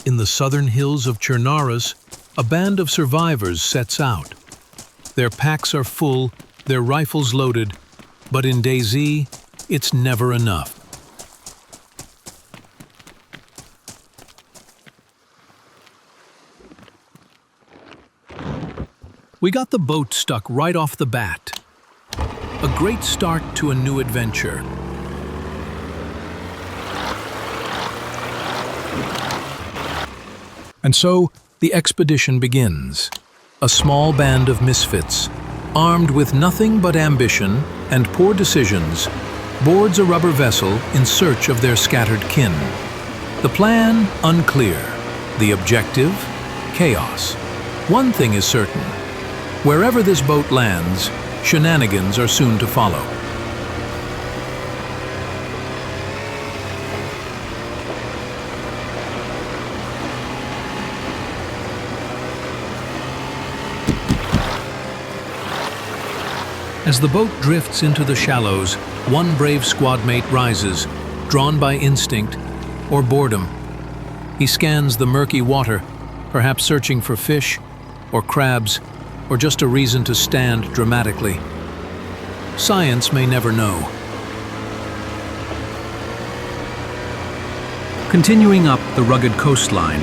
In the southern hills of Chernaris, a band of survivors sets out. Their packs are full, their rifles loaded, but in DayZ, it's never enough. We got the boat stuck right off the bat. A great start to a new adventure. And so, the expedition begins. A small band of misfits, armed with nothing but ambition and poor decisions, boards a rubber vessel in search of their scattered kin. The plan, unclear. The objective, chaos. One thing is certain. Wherever this boat lands, shenanigans are soon to follow. As the boat drifts into the shallows, one brave squad mate rises, drawn by instinct or boredom. He scans the murky water, perhaps searching for fish or crabs, or just a reason to stand dramatically. Science may never know. Continuing up the rugged coastline,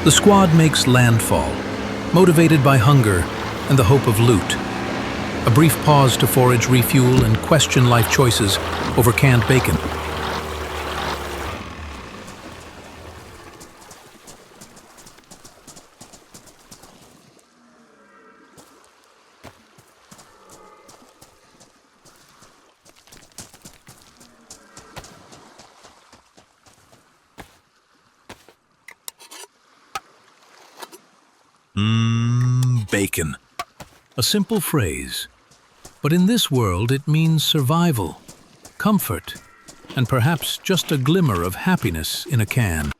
the squad makes landfall, motivated by hunger and the hope of loot. A brief pause to forage, refuel, and question life choices over canned bacon. Bacon. A simple phrase, but in this world it means survival, comfort, and perhaps just a glimmer of happiness in a can.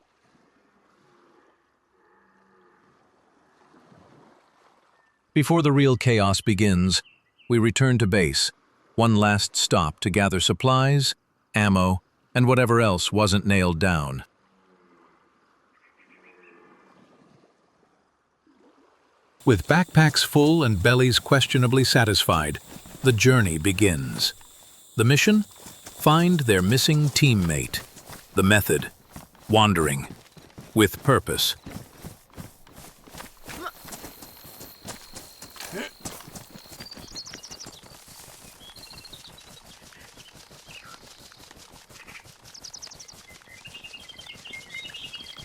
Before the real chaos begins, we return to base, one last stop to gather supplies, ammo, and whatever else wasn't nailed down. With backpacks full and bellies questionably satisfied, the journey begins. The mission? Find their missing teammate. The method? Wandering. With purpose.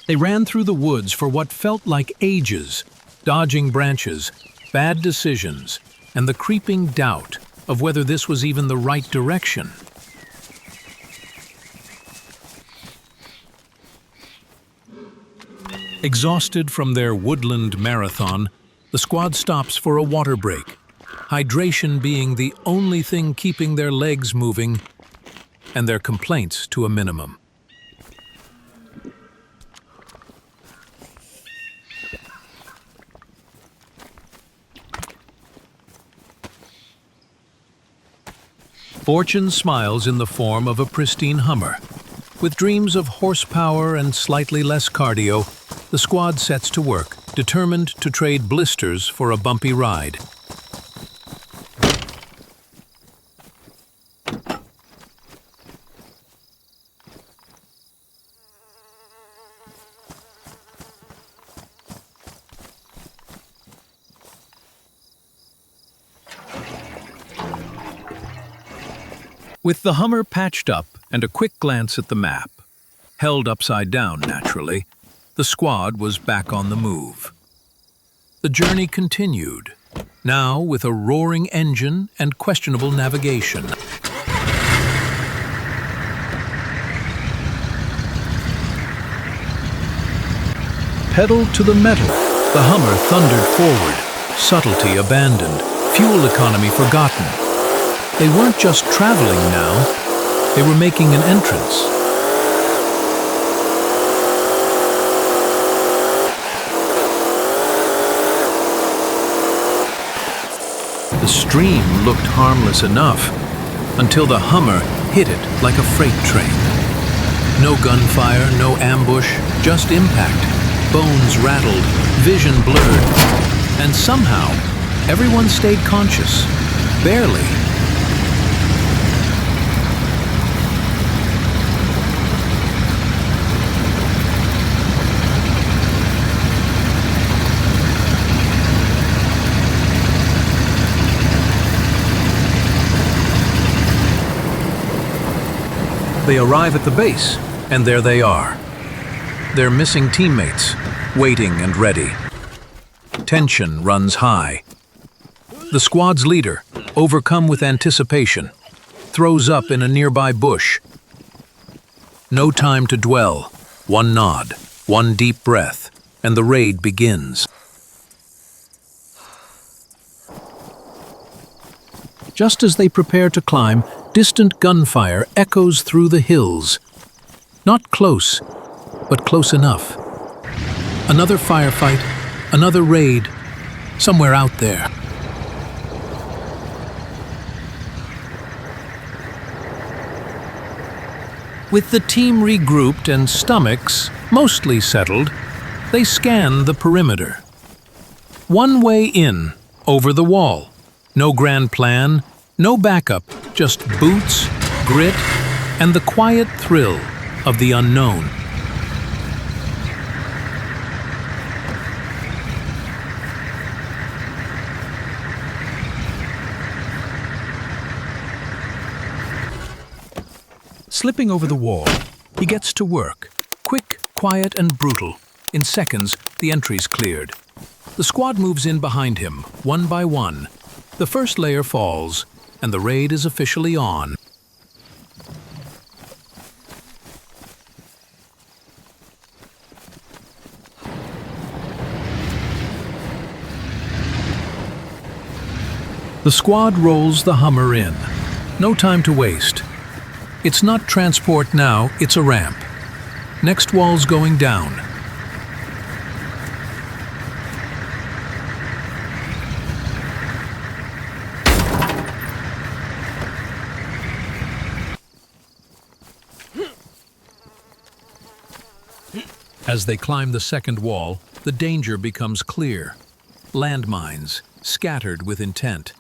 They ran through the woods for what felt like ages, dodging branches, bad decisions, and the creeping doubt of whether this was even the right direction. Exhausted from their woodland marathon, the squad stops for a water break, hydration being the only thing keeping their legs moving and their complaints to a minimum. Fortune smiles in the form of a pristine Hummer. With dreams of horsepower and slightly less cardio, the squad sets to work, determined to trade blisters for a bumpy ride. With the Hummer patched up and a quick glance at the map, held upside down naturally, the squad was back on the move. The journey continued, now with a roaring engine and questionable navigation. Pedal to the metal, the Hummer thundered forward, subtlety abandoned, fuel economy forgotten. They weren't just traveling now, they were making an entrance. The stream looked harmless enough until the Hummer hit it like a freight train. No gunfire, no ambush, just impact, bones rattled, vision blurred, and somehow, everyone stayed conscious. Barely. They arrive at the base, and there they are. Their missing teammates, waiting and ready. Tension runs high. The squad's leader, overcome with anticipation, throws up in a nearby bush. No time to dwell. One nod, one deep breath, and the raid begins. Just as they prepare to climb, distant gunfire echoes through the hills. Not close, but close enough. Another firefight, another raid, somewhere out there. With the team regrouped and stomachs mostly settled, they scan the perimeter. One way in, over the wall. No grand plan, no backup, just boots, grit, and the quiet thrill of the unknown. Slipping over the wall, he gets to work. Quick, quiet, and brutal. In seconds, the entry's cleared. The squad moves in behind him, one by one. The first layer falls, and the raid is officially on. The squad rolls the Hummer in. No time to waste. It's not transport now, it's a ramp. Next wall's going down. As they climb the second wall, the danger becomes clear. Landmines, scattered with intent.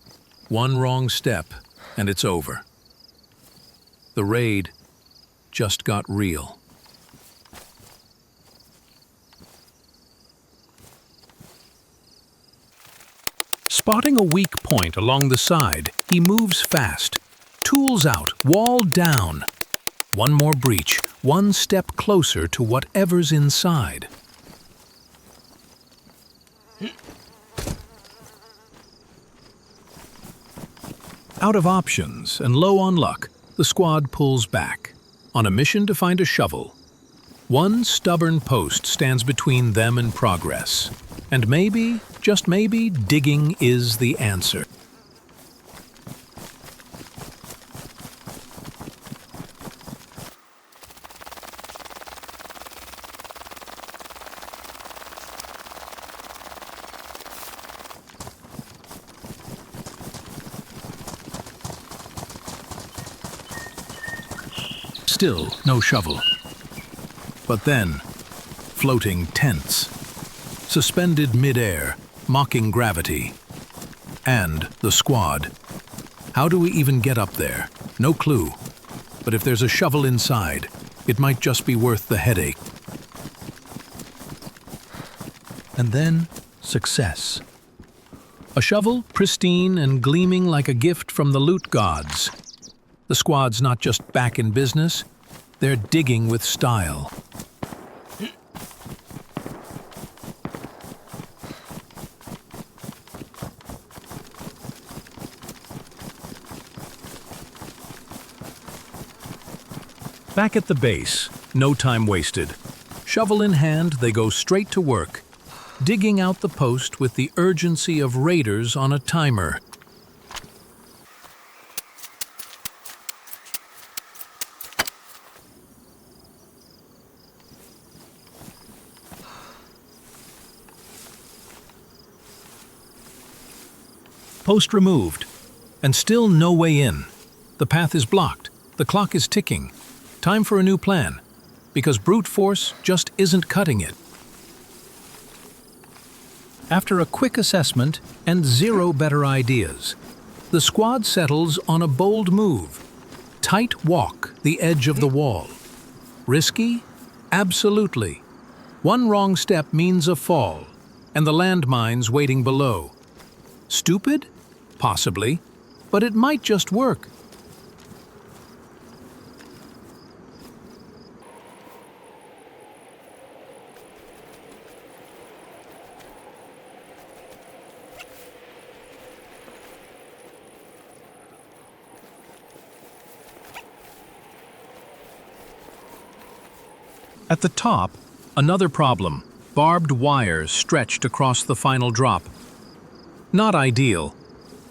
One wrong step, and it's over. The raid just got real. Spotting a weak point along the side, he moves fast. Tools out, wall down. One more breach, one step closer to whatever's inside. Out of options and low on luck, the squad pulls back, on a mission to find a shovel. One stubborn post stands between them and progress. And maybe, just maybe, digging is the answer. Still no shovel. But then, floating tents, suspended mid-air, mocking gravity. And the squad. How do we even get up there? No clue. But if there's a shovel inside, it might just be worth the headache. And then, success. A shovel, pristine and gleaming like a gift from the loot gods. The squad's not just back in business, they're digging with style. Back at the base, no time wasted. Shovel in hand, they go straight to work, digging out the post with the urgency of raiders on a timer. Post removed, and still no way in. The path is blocked, the clock is ticking. Time for a new plan, because brute force just isn't cutting it. After a quick assessment and zero better ideas, the squad settles on a bold move. Tight walk the edge of the wall. Risky? Absolutely. One wrong step means a fall, and the landmines waiting below. Stupid? Possibly, but it might just work. At the top, another problem. Barbed wires stretched across the final drop. Not ideal,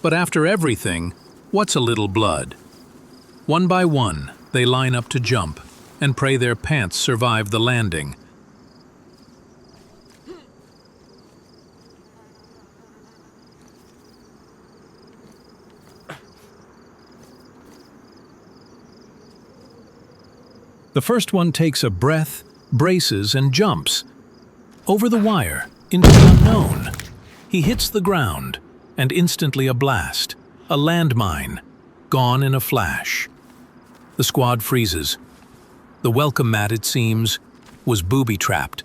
but after everything, what's a little blood? One by one, they line up to jump and pray their pants survive the landing. The first one takes a breath, braces, and jumps. Over the wire, into the unknown. He hits the ground, and instantly a blast, a landmine, gone in a flash. The squad freezes. The welcome mat, it seems, was booby-trapped.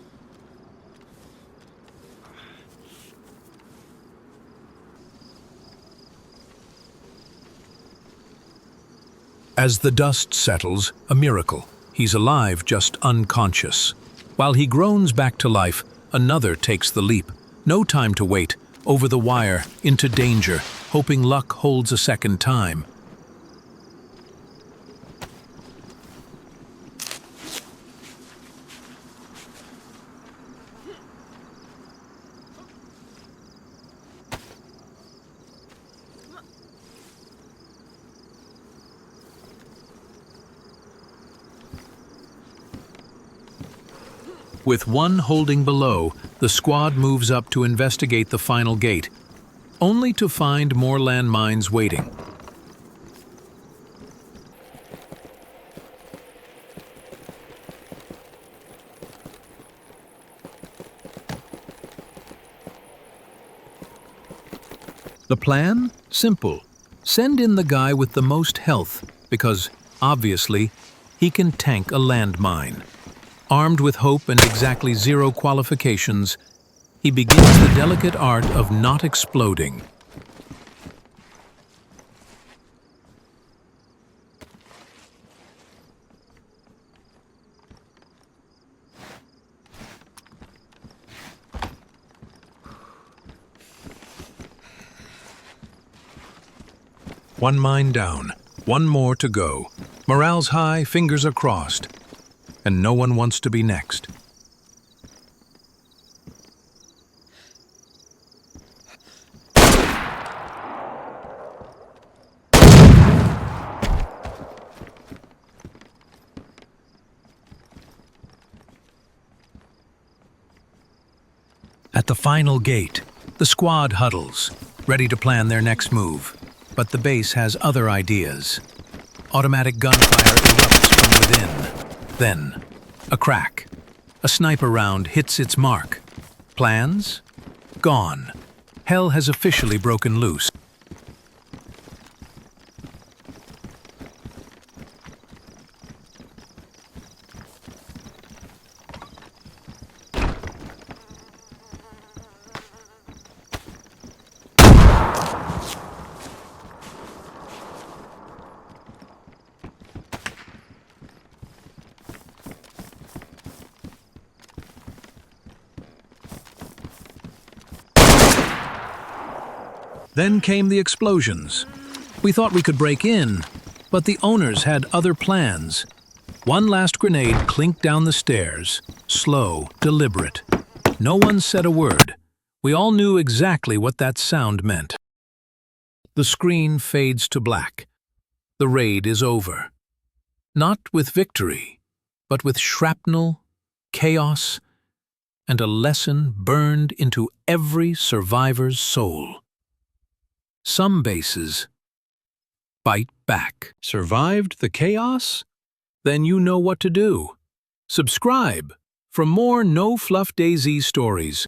As the dust settles, a miracle. He's alive, just unconscious. While he groans back to life, another takes the leap. No time to wait. Over the wire, into danger, hoping luck holds a second time. With one holding below, the squad moves up to investigate the final gate, only to find more landmines waiting. The plan? Simple. Send in the guy with the most health, because, obviously, he can tank a landmine. Armed with hope and exactly zero qualifications, he begins the delicate art of not exploding. One mine down, one more to go. Morale's high, fingers are crossed. And no one wants to be next. At the final gate, the squad huddles, ready to plan their next move. But the base has other ideas. Automatic gunfire erupts from within. Then, a crack. A sniper round hits its mark. Plans? Gone. Hell has officially broken loose. Then came the explosions. We thought we could break in, but the owners had other plans. One last grenade clinked down the stairs, slow, deliberate. No one said a word. We all knew exactly what that sound meant. The screen fades to black. The raid is over. Not with victory, but with shrapnel, chaos, and a lesson burned into every survivor's soul. Some bases bite back. Survived the chaos? Then you know what to do. Subscribe for more no-fluff DayZ stories.